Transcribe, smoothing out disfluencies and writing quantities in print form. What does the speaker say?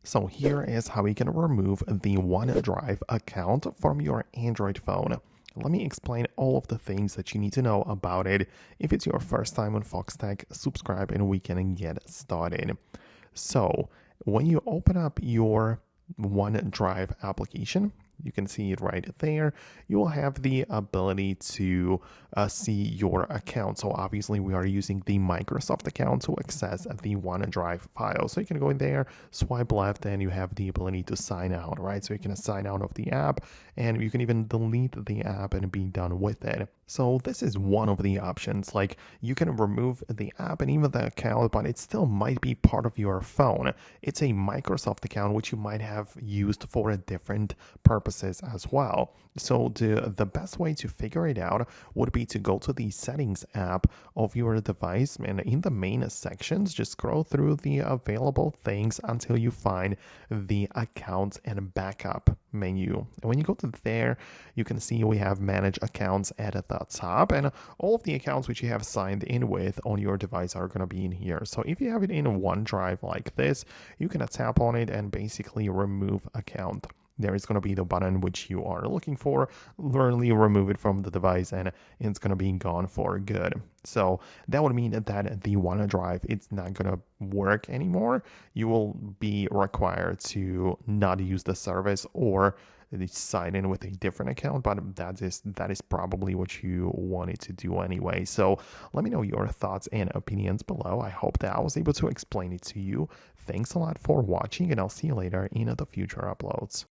So here is how you can remove the OneDrive account from your Android phone. Let me explain all of the things that you need to know about it. If it's your first time on Foxtecc, subscribe and we can get started. So when you open up your OneDrive application, you can see it right there. You will have the ability to see your account. So obviously we are using the Microsoft account to access the OneDrive file. So you can go in there, swipe left, and you have the ability to sign out, right? So you can sign out of the app and you can even delete the app and be done with it. So this is one of the options. Like you can remove the app and even the account, but it still might be part of your phone. It's a Microsoft account which you might have used for a different purposes as well. So the best way to figure it out would be to go to the settings app of your device, and in the main sections just scroll through the available things until you find the accounts and backup menu. And when you go to there, you can see we have manage accounts at the top, and all of the accounts which you have signed in with on your device are going to be in here. So if you have it in OneDrive like this, you can tap on it and basically remove account. There is going to be the button which you are looking for, literally remove it from the device, and it's going to be gone for good. So that would mean that the OneDrive, it's not going to work anymore. You will be required to not use the service or sign in with a different account, but that is probably what you wanted to do anyway. So let me know your thoughts and opinions below. I hope that I was able to explain it to you. Thanks a lot for watching, and I'll see you later in the future uploads.